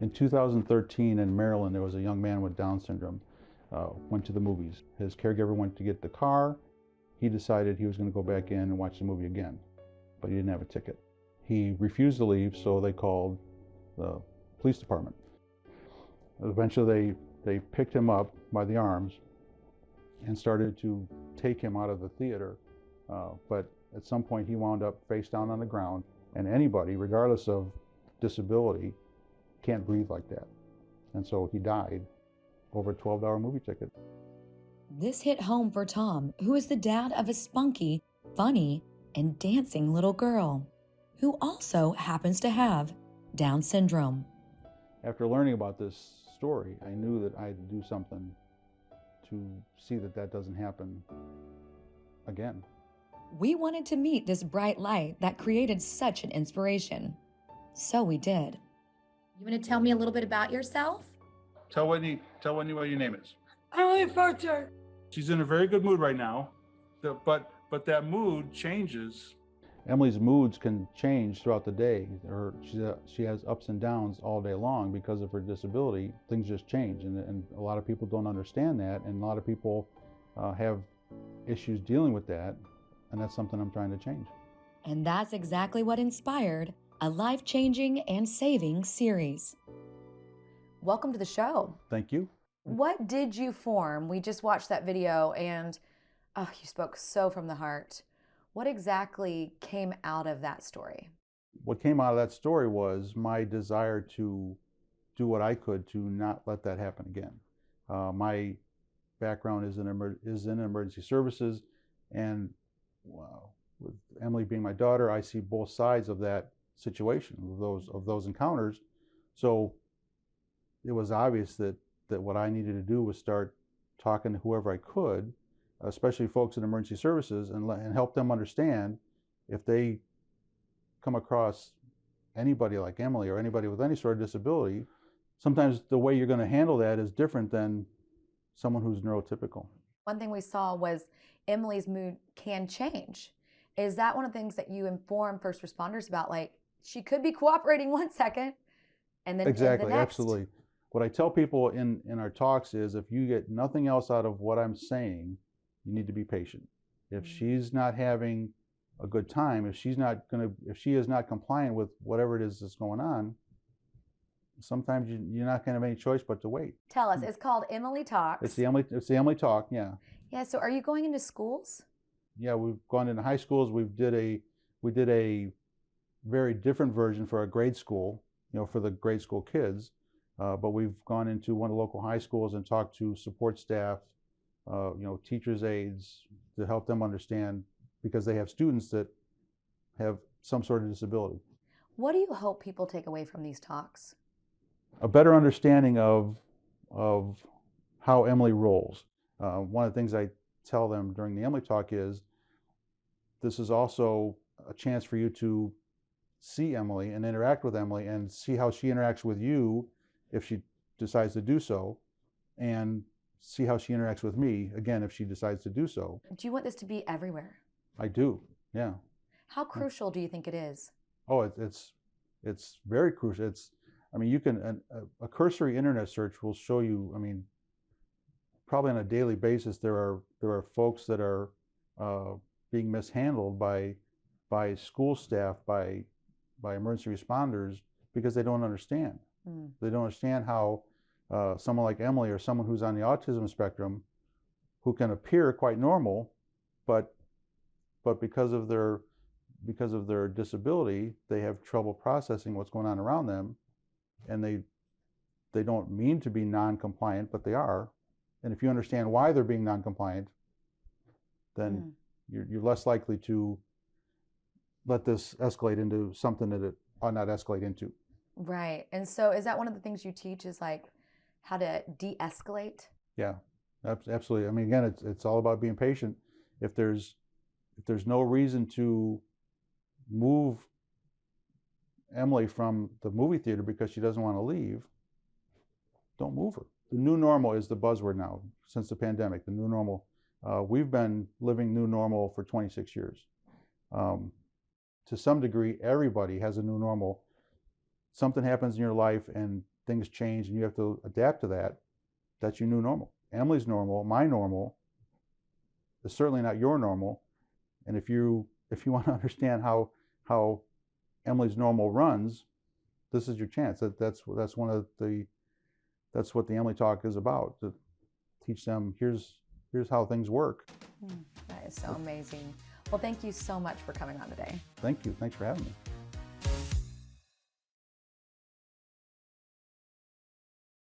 In 2013 in Maryland, there was a young man with Down syndrome, went to the movies. His caregiver went to get the car. He decided he was going to go back in and watch the movie again, but he didn't have a ticket. He refused to leave, so they called the police department. Eventually, they picked him up by the arms and started to take him out of the theater. But at some point, he wound up face down on the ground, and anybody, regardless of disability, can't breathe like that. And so he died over a $12 movie ticket. This hit home for Tom, who is the dad of a spunky, funny, and dancing little girl, who also happens to have Down syndrome. After learning about this story, I knew that I had to do something to see that that doesn't happen again. We wanted to meet this bright light that created such an inspiration. So we did. You want to tell me a little bit about yourself? Tell Whitney what your name is. Emily Furter. She's in a very good mood right now, but that mood changes. Emily's moods can change throughout the day. She has ups and downs all day long because of her disability. Things just change, and a lot of people don't understand that, and a lot of people have issues dealing with that, and that's something I'm trying to change. And that's exactly what inspired a life-changing and saving series. Welcome to the show. Thank you. What did you form? We just watched that video and you spoke so from the heart. What exactly came out of that story? What came out of that story was my desire to do what I could to not let that happen again. My background is in emergency services, and with Emily being my daughter, I see both sides of that situation, of those encounters. So it was obvious that what I needed to do was start talking to whoever I could, especially folks in emergency services, and help them understand if they come across anybody like Emily or anybody with any sort of disability, sometimes the way you're going to handle that is different than someone who's neurotypical. One thing we saw was Emily's mood can change. Is that one of the things that you inform first responders about? Like, she could be cooperating one second and then Exactly, the next. absolutely. What I tell people in our talks is, if you get nothing else out of what I'm saying, you need to be patient. If she's not having a good time, if she is not compliant with whatever it is that's going on, sometimes you're not going to have any choice but to wait. Tell us, it's called Emily Talks. It's the Emily Talk, yeah. Yeah, so are you going into schools? Yeah, we've gone into high schools. We did a very different version for our grade school, for the grade school kids. But we've gone into one of the local high schools and talked to support staff, teachers' aides, to help them understand, because they have students that have some sort of disability. What do you hope people take away from these talks? A better understanding of how Emily rolls. One of the things I tell them during the Emily Talk is, this is also a chance for you to see Emily and interact with Emily and see how she interacts with you if she decides to do so, and see how she interacts with me, again, if she decides to do so. Do you want this to be everywhere? I do, yeah. How crucial do you think it is? Oh, it's very crucial. You can, a cursory internet search will show you, probably on a daily basis, there are folks that are being mishandled by school staff, by emergency responders, because they don't understand. They don't understand how someone like Emily, or someone who's on the autism spectrum, who can appear quite normal, but because of their disability, they have trouble processing what's going on around them, and they don't mean to be non-compliant, but they are. And if you understand why they're being non-compliant, then you're less likely to let this escalate into something that it ought not escalate into. Right. And so is that one of the things you teach, is like how to de-escalate? Yeah, absolutely. Again, it's all about being patient. If there's no reason to move Emily from the movie theater because she doesn't want to leave, don't move her. The new normal is the buzzword now since the pandemic, the new normal. We've been living new normal for 26 years. To some degree, everybody has a new normal. Something happens in your life and things change and you have to adapt to that, that's your new normal. Emily's normal, my normal is certainly not your normal. And if you want to understand how Emily's normal runs, this is your chance. That's one of the that's what the Emily Talk is about, to teach them here's how things work. That is so amazing. Well, thank you so much for coming on today. Thank you. Thanks for having me.